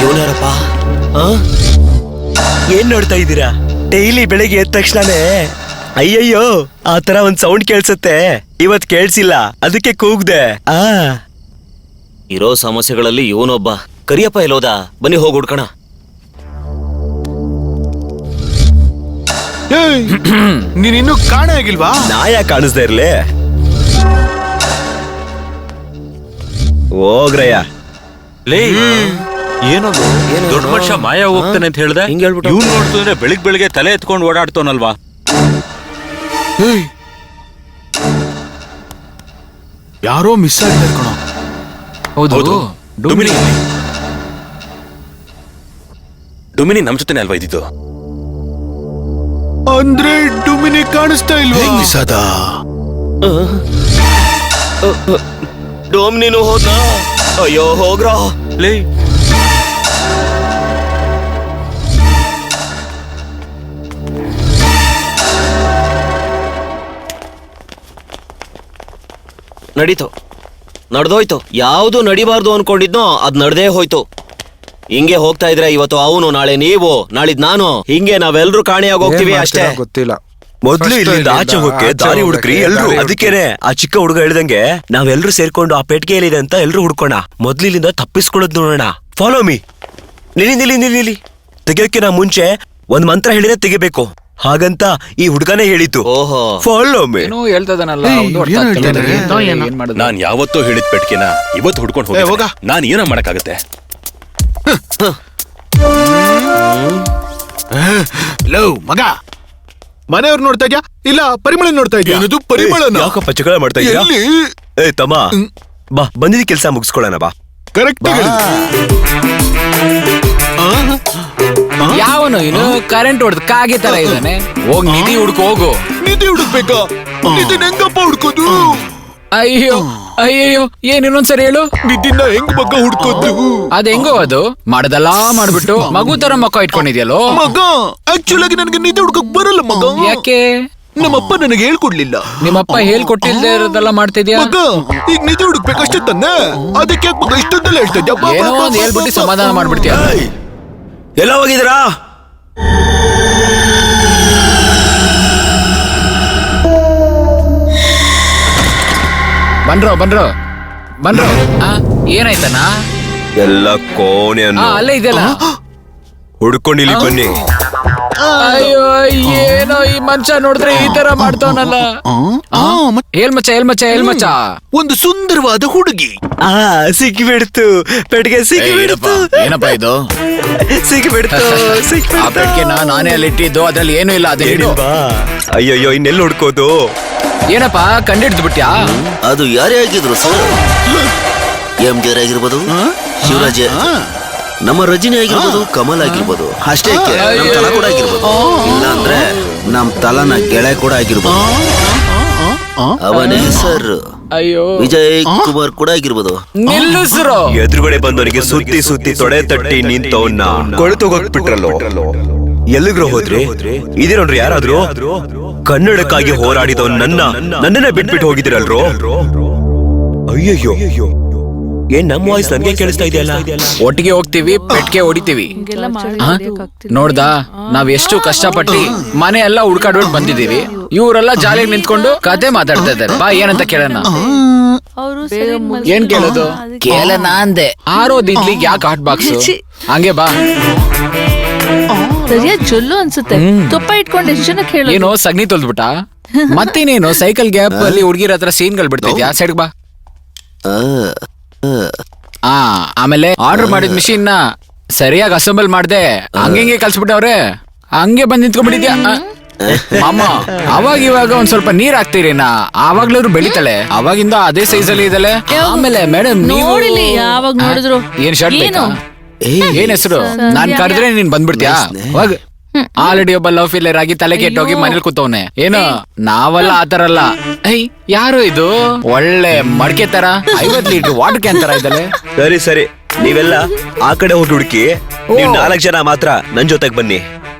ಇವನಾರಪ್ಪ? ಏನ್ ನೋಡ್ತಾ ಇದ್ದೀರಾ? ಡೈಲಿ ಬೆಳಿಗ್ಗೆ ಎದ್ದ ತಕ್ಷಣನೇ ಅಯ್ಯಯ್ಯೋ ಆ ತರ ಒಂದ್ ಸೌಂಡ್ ಕೇಳ್ಸತ್ತೆ. ಇವತ್ ಕೇಳ್ಸಿಲ್ಲ, ಅದಕ್ಕೆ ಕೂಗ್ದೆ. ಇರೋ ಸಮಸ್ಯೆಗಳಲ್ಲಿ ಇವನೊಬ್ಬ. ಕರಿಯಪ್ಪ ಎಲ್ಲೋದ? ಬನ್ನಿ ಹೋಗಿ ಹುಡ್ಕಣ. ನೀನಿನ್ನೂ ಕಾಣೆ ಆಗಿಲ್ವಾ? ನಾ ಯಾಕೆ ಕಾಣಿಸ್ತಾ ಇರ್ಲಿ? ಹೋಗ್ರಯ್ಯ. ಏನದು? ದೊಡ್ಡ ಮನುಷ್ಯ ಮಾಯ ಹೋಗ್ತಾನೆ ಅಂತ ಹೇಳ್ದೆ. ಇವ್ನು ನೋಡ್ತಂದ್ರೆ ಬೆಳಿಗ್ಗೆ ತಲೆ ಎತ್ಕೊಂಡು ಓಡಾಡ್ತವನಲ್ವಾ? ಯಾರೋ ಮಿಸ್ ಆಗಿದೆ ಕಣೋ. ಹೌದು. ಡುಮಿನಿ ನಮ್ ಜೊತೆನೆ ಅಲ್ವಾ ಇದ್ದಿದ್ದು? ಅಂದ್ರೆ ಡುಮಿನಿ ಕಾಣಿಸ್ತಾ ಇಲ್ವಾ? ಮಿಸ್ ಆದ. ಡೋಮಿನಿನು ಹೋದ. ಅಯ್ಯೋ ಹೋಗ್ರ. ಲೇ ನಡೀತು, ನಡೆದೋಯ್ತು. ಯಾವುದು ನಡಿಬಾರ್ದು ಅನ್ಕೊಂಡಿದ್ನೋ ಅದ್ ನಡ್ದೇ ಹೋಯ್ತು. ಹಿಂಗೆ ಹೋಗ್ತಾ ಇದ್ರೆ ಇವತ್ತು ಅವನು, ನಾಳೆ ನೀವು, ನಾಳಿದ್ ನಾನು, ಹಿಂಗೆ ನಾವೆಲ್ರೂ ಕಾಣೆಯಾಗಿ ಹೋಗ್ತೀವಿ ಅಷ್ಟೇ. ಗೊತ್ತಿಲ್ಲ. ಮೊದ್ಲು ಇಲ್ಲಿಂದ ಆಚೆ ಹೋಗಕ್ಕೆ ದಾರಿ ಹುಡುಕ್ರಿ ಎಲ್ರು. ಅದಕ್ಕೇನೆ ಆ ಚಿಕ್ಕ ಹುಡುಗ ಹೇಳ್ದಂಗೆ ನಾವೆಲ್ರು ಸೇರ್ಕೊಂಡು ಆ ಪೆಟ್ಟಿಗೆಯಲ್ಲಿದೆ ಅಂತ ಎಲ್ರು ಹುಡ್ಕೋಣ. ಮೊದ್ಲು ಇಲ್ಲಿಂದ ತಪ್ಪಿಸ್ಕೊಳ್ಳೋದ್ ನೋಡೋಣ. Follow me. ನಿಲ್ಲಿ. ತೆಗಿಯೋಕೆ ನಾ ಮುಂಚೆ ಒಂದ್ ಮಂತ್ರ ಹೇಳಿದ್ರೆ ತೆಗಿಬೇಕು. ಹಾಗಂತ ಈ ಹುಡುಗನೇ ಹೇಳಿತ್ತು. ಓಹೋ, ಫಾಲೋ ಮೀ. ನಾನ್ ಯಾವತ್ತೋ ಹೇಳಿದ ಪೆಟ್ಕೆನ ಇವತ್ತು ಹುಡ್ಕೊಂಡು ಹೋಗ. ನಾನ್ ಏನೋ ಮಾಡಕ್ಕಾಗತ್ತೆ? ಮಗ, ಮನೆಯವ್ರು ನೋಡ್ತಾ ಇದ್ಯಾ ಇಲ್ಲ ಪರಿಮಳ ನೋಡ್ತಾ ಇದ್ಯಾ? ಪರಿಮಳ ಯಾಕಪ್ಪ ಜಗಳ ಮಾಡ್ತಾ ಇದ್ಯಾ? ಏ ತಮ್ಮ, ಬಾ, ಬಂದಿದ್ದ ಕೆಲ್ಸ ಮುಗಿಸ್ಕೊಳ್ಳೋಣ ಬಾ. ಕರೆಕ್ಟ್. ಯಾವನು ಇನ್ನು ಕರೆಂಟ್ ಹೊಡೆದ್ ಕಾಗೆ ತರ ಇದ್ದಾನೆ. ಹೋಗ್ ನಿಧಿ ಹುಡ್ಕೋ ಹೋಗು. ನಿಧಿ ಹುಡುಕ್ಬೇಕಾ? ನಿಧಿನ ಹೆಂಗಪ್ಪ ಹುಡ್ಕೋದು? ಅಯ್ಯೋ ಏನ್ ಇನ್ನೊಂದ್ಸರಿ ಹೇಳು. ನಿಧಿನ ಹೆಂಗ್ ಮಗ ಹುಡ್ಕೋದು? ಅದ್ ಹೆಂಗೋ ಅದು ಮಾಡದೆಲ್ಲಾ ಮಾಡ್ಬಿಟ್ಟು ಮಗು ತರ ಮಕ್ಕ ಇಟ್ಕೊಂಡಿದ್ಯಲ್ಲೋ. ಮಗ ಆಕ್ಚುಲ್ ಆಗಿ ನನಗೆ ನಿಧಿ ಹುಡ್ಕಕ್ ಬರಲ್ಲ ಮಗ. ಯಾಕೆ? ನಮ್ಮಪ್ಪ ನನಗೆ ಹೇಳ್ಕೊಡ್ಲಿಲ್ಲ. ನಿಮ್ಮಪ್ಪ ಹೇಳ್ಕೊಟ್ಟಿಲ್ದೇ ಇರೋದೆಲ್ಲ ಮಾಡ್ತಿದ್ಯಾ ಮಗ? ಈಗ ನಿಧಿ ಹುಡುಕ್ಬೇಕಷ್ಟೇ ತಾನೆ, ಅದಕ್ಕೆ ಯಾಕೆ ಮಗ ಇಷ್ಟೊಂದೆಲ್ಲ ಹೇಳ್ತಾ ಇದ್ಯಾ? ಏನೋ ಒಂದ್ ಹೇಳ್ಬಿಟ್ಟು ಸಮಾಧಾನ ಮಾಡ್ಬಿಡ್ತೀಯ. ಎಲ್ಲ ಹೋಗಿದ್ರಾ? ಬನ್ರೋ ಏನಾಯ್ತಣ್ಣ? ಎಲ್ಲ ಕೋಣೆಯನ್ನು ಅಲ್ಲೇ ಇದೆಯಲ್ಲ, ಹುಡ್ಕೊಂಡಿಲ್ಲಿ ಬನ್ನಿ. ಅಯ್ಯೋ ಏನೋ ಈ ಮನುಷ್ಯ ನೋಡಿದ್ರೆ ಈ ತರ ಮಾಡ್ತಾವನಲ್ಲ. ಹೇಳ್ಮಚ್ಚ ಒಂದು ಸುಂದರವಾದ ಹುಡುಗಿ ಸಿಕ್ಕಿಬಿಡ್ತು. ಪೆಟ್ಟಿಗೆ ಸಿಕ್ಕಿಬಿಡ್ತು. ಏನಪ್ಪ ಇದು? ಸಿಕ್ಕಿಬಿಡ್ತು. ಆ ಪೆಟ್ಟಿಗೆನ ನಾನೇ ಅಲ್ಲಿ ಇಟ್ಟಿದ್ದು, ಅದ್ರಲ್ಲಿ ಏನೂ ಇಲ್ಲ. ಅದೇ ಅಯ್ಯಯ್ಯೋ, ಇನ್ನೆಲ್ಲ ಹುಡ್ಕೋದು? ಏನಪ್ಪಾ ಕಂಡಿಡ್ದು ಬಿಟ್ಯಾ? ಅದು ಯಾರೇ ಆಗಿದ್ರು ಸರ್, MJR ಆಗಿರ್ಬೋದು, ಶಿವರಾಜ್, ನಮ್ಮ ರಜನಿ ಆಗಿರ್ಬೋದು, ಕಮಲ್ ಆಗಿರ್ಬೋದು, ಅಷ್ಟೇ ನಮ್ ತಲ ಕೂಡ ಆಗಿರ್ಬೋದು, ಇಲ್ಲ ಅಂದ್ರೆ ನಮ್ ತಲನ ಗೆಳೆ ಕೂಡ ಆಗಿರ್ಬೋದು. ಅವನೇ ಸರ್ ಅಯ್ಯೋ ವಿಜಯ್ ಕುಮಾರ್ ಕೂಡ ಆಗಿರ್ಬೋದು. ನಿಲ್ಲಿಸ್ರು. ಎದುರುಗಡೆ ಬಂದವನಿಗೆ ಸುತ್ತಿ ತೊಡೆ ತಟ್ಟಿ ನಿಂತವನ್ನ ಕೊಳೆತೋಗ್ಬಿಟ್ರಲ್ಲೋ. ಎಲ್ಲಿಗ್ರೋ ಹೋದ್ರಿ? ಇದೇ ನೋಡ್ರಿ, ಯಾರಾದ್ರೂ ಕನ್ನಡಕ್ಕಾಗಿ ಹೋರಾಡಿದವ್ ನನ್ನನ್ನೇ ಬಿಟ್ಬಿಟ್ಟು ಹೋಗಿದಿರಲ್ರೋ. ಅಯ್ಯಯ್ಯೋ, ಏನ್ ನಮ್ಮ ವಾಯ್ಸ್ ನನ್ಗೆ ಕೇಳಿಸ್ತಾ ಇದೆಯಲ್ಲ? ಒಟ್ಟಿಗೆ ಹೋಗ್ತೀವಿ, ಪೆಟ್ಗೆ ಹೊಡಿತೀವಿ. ನೋಡ್ದಾ, ನಾವ್ ಎಷ್ಟು ಕಷ್ಟಪಟ್ಟಿ ಮನೆ ಎಲ್ಲ ಹುಡ್ಕಾಡ್ಬಿಟ್ಟು ಬಂದಿದೀವಿ. ಇವರೆಲ್ಲ ಜಾಲಿಯಾಗಿ ನಿಂತ್ಕೊಂಡು ಕತೆ ಮಾತಾಡ್ತಾ ಇದ್ದಾರೆ. ಬಾ, ಏನಂತ ಕೇಳೋಣ. ಏನ್ ಕೇಳೋದು? ಕೇಳೋಣ ಅಂದೆ. ಆರೋದಿದ್ಲಿ ಯಾಕೆ ಹಾಟ್ ಬಾಕ್ಸ್? ಹಂಗೆ ಬಾ. ಜೊಲ್ಲು ಅನ್ಸುತ್ತೆ. ತುಪ್ಪ ಇಟ್ಕೊಂಡು ಎಷ್ಟು ಜನ ಕೇಳೋದು? ಏನೋ ಸಗಣಿ ತೊಳ್ದ್ಬಿಟ್ಟ? ಮತ್ತೇನೇನು ಸೈಕಲ್ ಗ್ಯಾಪ್ ಅಲ್ಲಿ ಹುಡುಗಿರ ಹತ್ರ ಸೀನ್ಗಳು ಬಿಡ್ತಿದ್ಯಾ? ಸೈಡ್ ಬಾ. ಆಮೇಲೆ ಆರ್ಡರ್ ಮಾಡಿದ ಮಿಷಿನ್ ನ ಸರಿಯಾಗಿ ಅಸೆಂಬಲ್ ಮಾಡ್ದೆ ಹಂಗೆ ಕಲ್ಸ್ಬಿಟ್ಟವ್ರೆ. ಹಂಗೆ ಬಂದ್ ನಿಂತ್ಕೊಂಡ್ಬಿಟ್ಟಿದ್ಯಾ ಅಮ್ಮ. ಅವಾಗ ಇವಾಗ ಒಂದ್ ಸ್ವಲ್ಪ ನೀರ್ ಹಾಕ್ತೀರಿನಾ, ಆವಾಗ್ಲೂ ಬೆಳಿತಾಳೆ. ಅವಾಗಿಂದ ಅದೇ ಸೈಜ್ ಅಲ್ಲಿ ಇದಳೆ. ಆಮೇಲೆ ಮೇಡಮ್ ನೋಡಿಲಿ ಯಾವಾಗ ನೋಡಿದ್ರು ಏನ್ ಶರ್ಟ್ ಬೇಕಾ? ಏನ್ ಹೆಸರು? ನಾನ್ ಕರೆದ್ರೆ ನೀನ್ ಬಂದ್ಬಿಡ್ತೀಯಾ? ಹೋಗ್. ಆಲ್ರೆಡಿ ಒಬ್ಬ ಲವ್ ಫೇಲಿಯರ್ ಆಗಿ ತಲೆ ಕೆಟ್ಟೋಗಿ ಮನೇಲಿ ಕೂತವನೆ. ಏನು ನಾವಲ್ಲ ಆತರ ಅಲ್ಲ. ಯಾರು ಇದು? ಒಳ್ಳೆ ಮಡ್ಕೆ ತರ 50 ಲೀಟರ್ ವಾಟರ್ ಕ್ಯಾನ್ ತರ ಇದ್ದಲೆ. ಸರಿ ನೀವೆಲ್ಲ ಆ ಕಡೆ ಹೋಗಿ ಹುಡುಕಿ, ನೀವ್ 4 ಜನ ಮಾತ್ರ ನನ್ ಜೊತೆಗ್ ಬನ್ನಿ.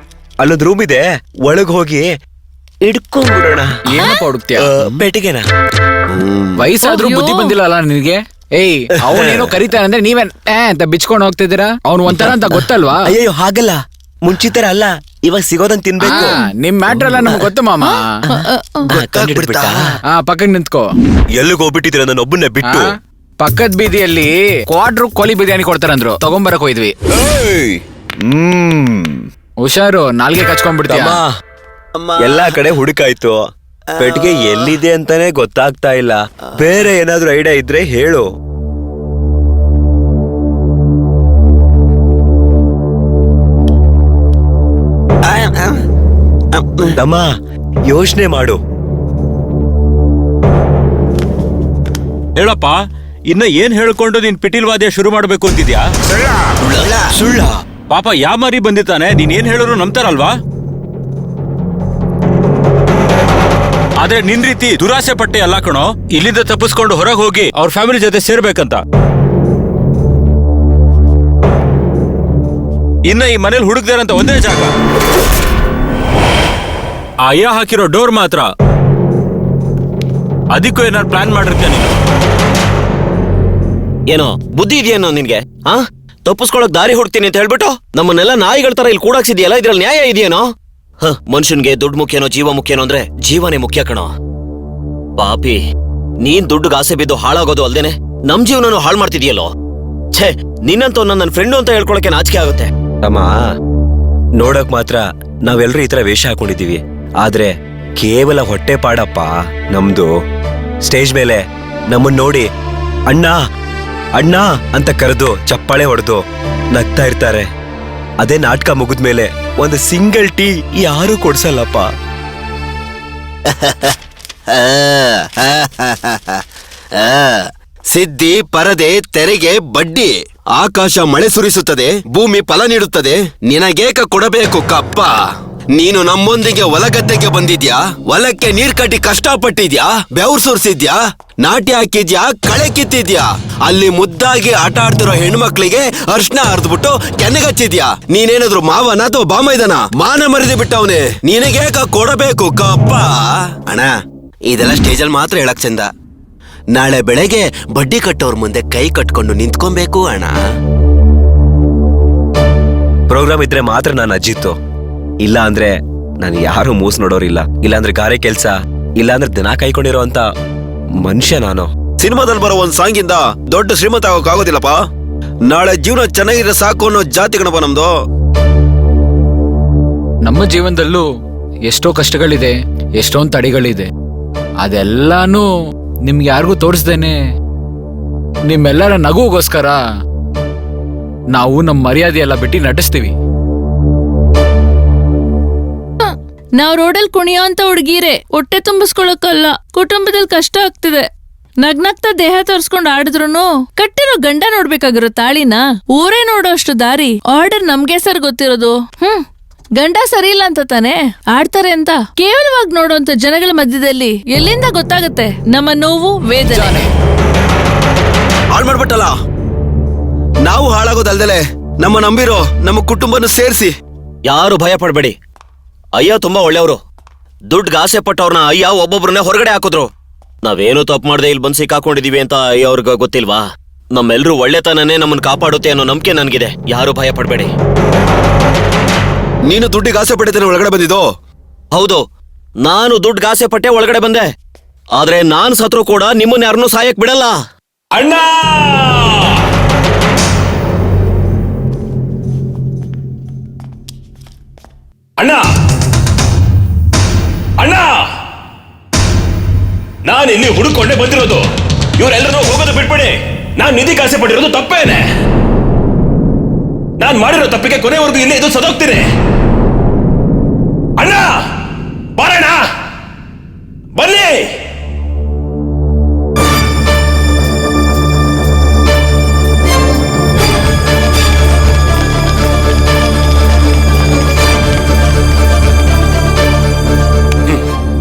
ಅಲ್ಲೊಂದ್ ರೂಮ್ ಇದೆ, ಒಳಗ್ ಹೋಗಿ ಇಡ್ಕೊಂಡ್ಬಿಡೋಣ. ಏನಪ್ಪ ಹುಡುಕ್ತಿಯ? ಪೆಟ್ಟಿಗೆನ. ವಯಸ್ಸಾದ್ರೂ ಬುದ್ಧಿ ಬಂದಿಲ್ಲ ಅಲ್ಲ ನಿನಗೆ? ಏಯ್, ಅವನೇನೋ ಕರೀತಾನಂದ್ರೆ ನೀವೇ ಅಂತ ಬಿಚ್ಕೊಂಡು ಹೋಗ್ತಿದ್ದೀರಾ? ಅವ್ನು ಒಂಥರ ಅಂತ ಗೊತ್ತಲ್ವಾ? ಅಯ್ಯೋ ಹಾಗಲ್ಲ, ಮುಂಚಿತರ ಅಲ್ಲ, ಇವಾಗ ಸಿಗೋದನ್ ತಿನ್ಬೇಕು. ನಿಮ್ ಮ್ಯಾಟ್ರ್ ಎಲ್ಲ ನಮ್ಗೆ ಗೊತ್ತು ಮಾಮ. ಗೊತ್ತಾಗ್ಬಿಡ್ತಾ? ಪಕ್ಕಕ್ಕೆ ನಿಂತ್ಕೋ. ಎಲ್ಲಿಗೆ ಹೋಗ್ಬಿಟ್ಟಿದ್ದೀರ ನನ್ನ ಒಬ್ಬನ್ನೇ ಬಿಟ್ಟು? ಪಕ್ಕದ ಬೀದಿಯಲ್ಲಿ ಕ್ವಾರ್ಟರ್ ಕೋಳಿ ಬಿರಿಯಾನಿ ಕೊಡ್ತಾರಂದ್ರು, ತಗೊಂಬರಕ್ ಹೋಯ್ದ್ವಿ. ಏಯ್, ಹುಷಾರು, ನಾಲ್ಗೆ ಕಚ್ಕೊಂಡ್ಬಿಡ್ತೀಯ. ಎಲ್ಲಾ ಕಡೆ ಹುಡುಕಾಯ್ತು, ಪೆಟ್ಟಿಗೆ ಎಲ್ಲಿದೆ ಅಂತಾನೆ ಗೊತ್ತಾಗ್ತಾ ಇಲ್ಲ. ಬೇರೆ ಏನಾದ್ರೂ ಐಡಿಯಾ ಇದ್ರೆ ಹೇಳು. ತಮ್ಮ, ಯೋಚನೆ ಮಾಡು. ಹೇಳಪ್ಪ, ಇನ್ನ ಏನ್ ಹೇಳ್ಕೊಂಡು ನೀನ್ ಪಿಟೀಲ್ವಾದ್ಯ ಶುರು ಮಾಡ್ಬೇಕು ಅಂತಿದ್ಯಾ? ಸುಳ್ಳ? ಪಾಪ ಯಾಮಾರಿ ಬಂದಿದ್ದಾನೆ, ನೀನ್ ಏನ್ ಹೇಳಿದ್ರು ನಂಬ್ತಾರಲ್ವಾ? ಆದ್ರೆ ನಿನ್ ರೀತಿ ದುರಾಸೆ ಪಟ್ಟೆ ಅಲ್ಲ ಕಣೋ, ಇಲ್ಲಿಂದ ತಪ್ಪಿಸ್ಕೊಂಡು ಹೊರಗೆ ಹೋಗಿ ಅವ್ರ ಫ್ಯಾಮಿಲಿ ಜೊತೆ ಸೇರ್ಬೇಕಂತ. ಇನ್ನ ಈ ಮನೇಲಿ ಹುಡುಕ್ದಾರಂತ ಒಂದೇ ಜಾಗ, ಆ ಅಯ್ಯ ಹಾಕಿರೋ ಡೋರ್ ಮಾತ್ರ. ಅದಕ್ಕೂ ಏನಾರು ಪ್ಲಾನ್ ಮಾಡಿರ್ತೀಯ ನೀನು? ಏನೋ ಬುದ್ಧಿ ಇದೆಯೇನೋ ನಿನ್ಗೆ? ತಪ್ಪಿಸ್ಕೊಳಕ್ ದಾರಿ ಹುಡ್ತೀನಿ ಅಂತ ಹೇಳ್ಬಿಟ್ಟು ನಮ್ಮನ್ನೆಲ್ಲ ನಾಯಿಗಳ ತರ ಇಲ್ಲಿ ಕೂಡಾಕ್ಸಿದ್ಯಲ್ಲ, ಇದ್ರಲ್ಲಿ ನ್ಯಾಯ ಇದೆಯೇನೋ? ಮನುಷ್ಯನ್ಗೆ ದುಡ್ಡು ಮುಖ್ಯನೋ ಜೀವ ಮುಖ್ಯನೋ ಅಂದ್ರೆ ಜೀವನೇ ಮುಖ್ಯ ಕಣೋ. ಪಾಪಿ, ನೀನ್ ದುಡ್ಡುಗೆ ಆಸೆ ಬಿದ್ದು ಹಾಳಾಗೋದು ಅಲ್ದೇನೆ ನಮ್ ಜೀವನನು ಹಾಳು ಮಾಡ್ತಿದ್ಯಲ್ಲೋ. ಛೇ, ನಿನ್ನಂತ ನನ್ನ ಫ್ರೆಂಡು ಅಂತ ಹೇಳ್ಕೊಳಕ್ಕೆ ನಾಚಿಕೆ ಆಗುತ್ತೆ. ತಮ್ಮ, ನೋಡಕ್ ಮಾತ್ರ ನಾವೆಲ್ಲರೂ ಈ ತರ ವೇಷ ಹಾಕೊಂಡಿದೀವಿ, ಆದ್ರೆ ಕೇವಲ ಹೊಟ್ಟೆ ಪಾಡಪ್ಪ ನಮ್ದು. ಸ್ಟೇಜ್ ಮೇಲೆ ನಮ್ಮನ್ ನೋಡಿ ಅಣ್ಣ ಅಣ್ಣ ಅಂತ ಕರೆದು ಚಪ್ಪಾಳೆ ಹೊಡೆದು ನಗ್ತಾ ಇರ್ತಾರೆ. ಅದೇ ನಾಟಕ ಮುಗಿದ್ಮೇಲೆ ಒಂದು ಸಿಂಗಲ್ ಟೀ ಯಾರು ಕೊಡ್ಸಲ್ಲಪ್ಪ. ಸಿದ್ಧಿ ಪರದೆ ತೆರಿಗೆ ಬಡ್ಡಿ. ಆಕಾಶ ಮಳೆ ಸುರಿಸುತ್ತದೆ, ಭೂಮಿ ಫಲ ನೀಡುತ್ತದೆ, ನಿನಗೇಕ ಕೊಡಬೇಕು ಕಪ್ಪ. ನೀನು ನಮ್ಮೊಂದಿಗೆ ಹೊಲಗದ್ದೆಗೆ ಬಂದಿದ್ಯಾ, ಹೊಲಕ್ಕೆ ನೀರ್ ಕಟ್ಟಿ ಕಷ್ಟಪಟ್ಟಿದ್ಯಾ, ಬೆವ್ರು ಸುರಿಸಿದ್ಯಾ, ನಾಟಿ ಹಾಕಿದ್ಯಾ, ಕಳೆ ಕಿತ್ತಿದ್ಯಾ, ಅಲ್ಲಿ ಮುದ್ದಾಗಿ ಆಟ ಆಡ್ತಿರೋ ಹೆಣ್ಮಕ್ಳಿಗೆ ಅರ್ಶನ ಹರಿದ್ಬಿಟ್ಟು ಕೆನೆಗಚ್ಚಿದ್ಯಾ. ನೀನೇನಾದ್ರು ಮಾವನ ಅಥವಾ ಬಾಮೈದನ? ಮಾನ ಮರಿದು ಬಿಟ್ಟವನೇ, ನಿನಗೇಕ ಕೊಡಬೇಕು ಕಪ್ಪ. ಅಣ್ಣ, ಇದೆಲ್ಲ ಸ್ಟೇಜಲ್ಲಿ ಮಾತ್ರ ಹೇಳಕ್ ಚಂದ. ನಾಳೆ ಬೆಳಗ್ಗೆ ಬಡ್ಡಿ ಕಟ್ಟೋರ್ ಮುಂದೆ ಕೈ ಕಟ್ಕೊಂಡು ನಿಂತ್ಕೊಬೇಕು ಅಣ್ಣ. ಪ್ರೋಗ್ರಾಮ್ ಇದ್ರೆ ಮಾತ್ರ ನಾನು ಅಜ್ಜಿತ್ತು, ಇಲ್ಲ ಅಂದ್ರೆ ನಾನು ಯಾರು ಮೂಸ್ ನೋಡೋರಿಲ್ಲ, ಇಲ್ಲಾಂದ್ರೆ ಗಾರೆ ಕೆಲ್ಸ, ಇಲ್ಲಾಂದ್ರೆ ದಿನ ಕೈಕೊಂಡಿರೋ ಅಂತ ಮನುಷ್ಯ ನಾನು. ಸಿನಿಮಾದಲ್ಲಿ ಬರೋ ಒಂದ್ ಸಾಂಗ್ ಇಂದ ದೊಡ್ಡ ಶ್ರೀಮಂತ ಆಗೋಕ್ ಆಗೋದಿಲ್ಲಪ್ಪ. ನಾಳೆ ಜೀವನ ಚೆನ್ನಾಗಿದ್ರೆ ಸಾಕು ಅನ್ನೋ ಜಾತಿ ಕಣಪ್ಪ ನಮ್ದು. ನಮ್ಮ ಜೀವನದಲ್ಲೂ ಎಷ್ಟೋ ಕಷ್ಟಗಳಿದೆ, ಎಷ್ಟೊಂದು ತಡೆಗಳಿದೆ. ಅದೆಲ್ಲಾನು ನಿಮ್ಗೆ ಯಾರಿಗೂ ತೋರಿಸ್ದೇನೆ ನಿಮ್ಮೆಲ್ಲರ ನಗುಗೋಸ್ಕರ ನಾವು ನಮ್ಮ ಮರ್ಯಾದೆ ಎಲ್ಲ ಬಿಟ್ಟು ನಟಿಸ್ತೀವಿ. ನಾವ್ ರೋಡಲ್ಲಿ ಕುಣಿಯೋ ಅಂತ ಹುಡ್ಗೀರೆ, ಹೊಟ್ಟೆ ತುಂಬಿಸ್ಕೊಳಕ್ಕಲ್ಲ. ಕುಟುಂಬದಲ್ಲಿ ಕಷ್ಟ ಆಗ್ತಿದೆ, ನಗ್ನಗ್ತಾ ದೇಹ ತೋರ್ಸ್ಕೊಂಡ್ ಆಡಿದ್ರು ಕಟ್ಟಿರೋ ಗಂಡ ನೋಡ್ಬೇಕಾಗಿರೋ ತಾಳಿನ ಊರೇ ನೋಡೋ ಅಷ್ಟು ದಾರಿ ಆರ್ಡರ್ ನಮ್ಗೆ ಸರ್ ಗೊತ್ತಿರೋದು. ಗಂಡ ಸರಿ ಇಲ್ಲ ಅಂತ ತಾನೆ ಆಡ್ತಾರೆ ಅಂತ ಕೇವಲವಾಗಿ ನೋಡೋಂತ ಜನಗಳ ಮಧ್ಯದಲ್ಲಿ ಎಲ್ಲಿಂದ ಗೊತ್ತಾಗತ್ತೆ ನಮ್ಮ ನೋವು ವೇದನೆ? ಹಾಳು ಮಾಡ್ಬಿಟ್ಟಲ್ಲ. ನಾವು ಹಾಳಾಗೋದಲ್ದಲೆ ನಮ್ಮ ನಂಬಿರೋ ನಮ್ಮ ಕುಟುಂಬನ ಸೇರಿಸಿ. ಯಾರು ಭಯ ಪಡ್ಬೇಡಿ, ಅಯ್ಯ ತುಂಬಾ ಒಳ್ಳೆಯವರು. ದುಡ್ಡು ಆಸೆ ಪಟ್ಟವ್ರನ್ನ ಅಯ್ಯ ಒಬ್ಬೊಬ್ರನ್ನೇ ಹೊರಗಡೆ ಹಾಕಿದ್ರು. ನಾವೇನು ತಪ್ಪು ಮಾಡದೆ ಇಲ್ಲಿ ಬಂದು ಸಿಕ್ಕಾಕೊಂಡಿದೀವಿ ಅಂತ ಅಯ್ಯ ಅವ್ರಿಗೆ ಗೊತ್ತಿಲ್ವಾ? ನಮ್ಮೆಲ್ಲರೂ ಒಳ್ಳೆತನನೇ ನಮ್ಮನ್ನ ಕಾಪಾಡುತ್ತೆ ಅನ್ನೋ ನಂಬಿಕೆ ನನ್ಗಿದೆ. ಯಾರು ಭಯ ಪಡ್ಬೇಡಿ. ನೀನು ದುಡ್ಡಿಗೆ ಆಸೆ ಪಟ್ಟಿದ್ದೇನೆ ಒಳಗಡೆ ಬಂದಿದ್ದು? ಹೌದು, ನಾನು ದುಡ್ಡು ಆಸೆ ಪಟ್ಟೆ ಒಳಗಡೆ ಬಂದೆ. ಆದ್ರೆ ನಾನು ಸತ್ರು ಕೂಡ ನಿಮ್ಮನ್ನ ಯಾರನ್ನೂ ಸಾಯಕ್ ಬಿಡಲ್ಲ. ಅಣ್ಣ, ಅಣ್ಣ, ಅಣ್ಣ, ನಾನು ಇಲ್ಲಿ ಹುಡುಕೊಂಡೆ ಬಂದಿರೋದು. ಇವರೆಲ್ಲರೂ ಹೋಗೋದು ಬಿಟ್ಬಿಡಿ. ನಾನು ನಿಧಿ ಕಾಸೆ ಪಟ್ಟಿರೋದು ತಪ್ಪೇನೆ. ನಾನು ಮಾಡಿರೋ ತಪ್ಪಿಗೆ ಕೊನೆವರೆಗೂ ಇಲ್ಲೇ ಇದು ಸದೋಗ್ತೀನಿ. ಅಣ್ಣ, ಬಾರಣ್ಣ, ಬನ್ನಿ.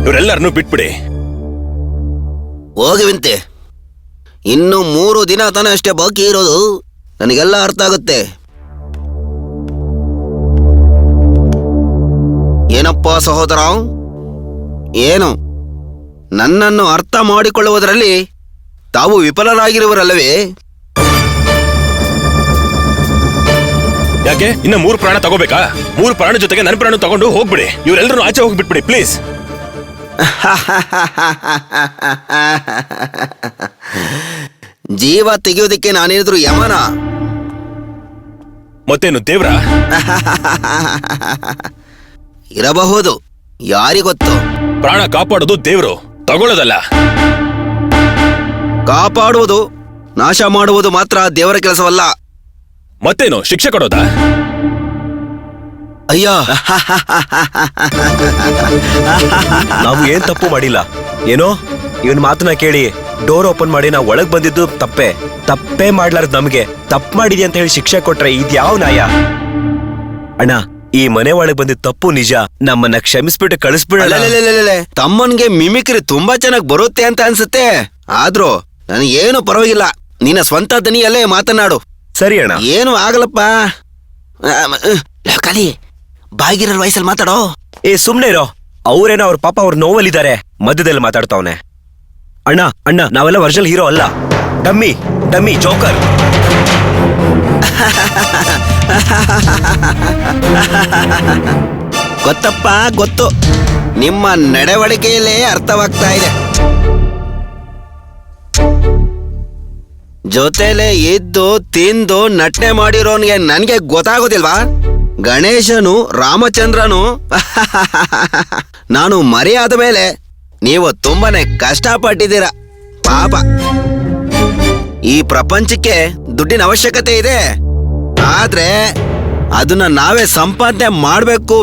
ಇವರೆಲ್ಲರನ್ನೂ ಬಿಟ್ಬಿಡಿ. ಹೋಗುವಂತೆ, ಇನ್ನು 3 ದಿನ ತಾನೇ ಅಷ್ಟೇ ಬಾಕಿ ಇರೋದು. ನನಗೆಲ್ಲ ಅರ್ಥ ಆಗುತ್ತೆ. ಏನಪ್ಪ ಸಹೋದರ, ಏನು ನನ್ನನ್ನು ಅರ್ಥ ಮಾಡಿಕೊಳ್ಳುವುದರಲ್ಲಿ ತಾವು ವಿಫಲರಾಗಿರುವರಲ್ಲವೇ? ಯಾಕೆ ಇನ್ನ 3 ಪ್ರಾಣ ತಗೋಬೇಕಾ? 3 ಪ್ರಾಣ ಜೊತೆಗೆ ನನ್ನ ಪ್ರಾಣ ತಗೊಂಡು ಹೋಗ್ಬಿಡಿ. ಇವರೆಲ್ಲರೂ ಆಚೆ ಹೋಗ್ಬಿಟ್ಬಿಡಿ ಪ್ಲೀಸ್. ಜೀವ ತೆಗೆಯೋದಕ್ಕೆ ನಾನೇನಿದ್ರು ಯಮನ? ಮತ್ತೇನು ದೇವ್ರ? ಇರಬಹುದು, ಯಾರಿಗೊತ್ತು. ಪ್ರಾಣ ಕಾಪಾಡೋದು ದೇವ್ರು, ತಗೊಳ್ಳೋದಲ್ಲ. ಕಾಪಾಡುವುದು ನಾಶ ಮಾಡುವುದು ಮಾತ್ರ ದೇವರ ಕೆಲಸವಲ್ಲ. ಮತ್ತೇನು ಶಿಕ್ಷೆ ಕೊಡೋದಾ? ಅಯ್ಯೋ, ನಾವು ಏನ್ ತಪ್ಪು ಮಾಡಿಲ್ಲ. ಏನೋ ಇವನ್ ಮಾತನ್ನ ಕೇಳಿ ಡೋರ್ ಓಪನ್ ಮಾಡಿ ನಾವು ಒಳಗ್ ಬಂದಿದ್ದು ತಪ್ಪೇ ಮಾಡ್ಲಾರ್ದು ನಮ್ಗೆ ತಪ್ಪು ಮಾಡಿದ್ಯಾ ಅಂತ ಹೇಳಿ ಶಿಕ್ಷೆ ಕೊಟ್ರೆ ಇದ್ಯಾವ ನ್ಯಾಯ? ಅಣ್ಣ, ಈ ಮನೆ ಒಳಗ್ ಬಂದಿದ್ ತಪ್ಪು ನಿಜ. ನಮ್ಮನ್ನ ಕ್ಷಮಿಸ್ಬಿಟ್ಟು ಕಳಿಸ್ಬಿಡಲ್ಲ. ಅಲ್ಲಲ್ಲಲ್ಲಲ್ಲಲ್ಲ. ತಮ್ಮನ್ಗೆ ಮಿಮಿಕ್ರಿ ತುಂಬಾ ಚೆನ್ನಾಗಿ ಬರುತ್ತೆ ಅಂತ ಅನ್ಸುತ್ತೆ. ಆದ್ರೂ ನನಗೇನು ಪರವಾಗಿಲ್ಲ. ನಿನ್ನ ಸ್ವಂತ ದನಿಯಲ್ಲೇ ಮಾತನಾಡು. ಸರಿ ಅಣ್ಣ. ಏನು ಆಗಲ್ಲಪ್ಪ. ಕಲಿ ಬಾಗಿರೋ ವಯಸ್ಸಲ್ಲಿ ಮಾತಾಡೋ. ಸುಮ್ನೆ ಇರೋ. ಅವ್ರೇನೋ ಅವ್ರ ಪಾಪ ಅವ್ರ ನೋವಲ್ಲಿದ್ದಾರೆ, ಮಧ್ಯದಲ್ಲಿ ಮಾತಾಡ್ತಾವನೆ. ಅಣ್ಣ ನಾವೆಲ್ಲ ಒರಿಜಿನಲ್ ಹೀರೋ ಅಲ್ಲ, ಡಮ್ಮಿ ಜೋಕರ್. ಗೊತ್ತಪ್ಪ, ಗೊತ್ತು. ನಿಮ್ಮ ನಡವಳಿಕೆಯಲ್ಲೇ ಅರ್ಥವಾಗ್ತಾ ಇದೆ. ಜೊತೆಲೆ ಇದ್ದು ತಿಂದು ನಟನೆ ಮಾಡಿರೋನ್ಗೆ ನನ್ಗೆ ಗೊತ್ತಾಗೋದಿಲ್ವಾ? ಗಣೇಶನು ರಾಮಚಂದ್ರನು ನಾನು ಮರೆಯಾದ ಮೇಲೆ ನೀವು ತುಂಬಾನೇ ಕಷ್ಟಪಟ್ಟಿದ್ದೀರ ಪಾಪ. ಈ ಪ್ರಪಂಚಕ್ಕೆ ದುಡ್ಡಿನ ಅವಶ್ಯಕತೆ ಇದೆ, ಆದ್ರೆ ಅದನ್ನ ನಾವೇ ಸಂಪಾದನೆ ಮಾಡ್ಬೇಕು.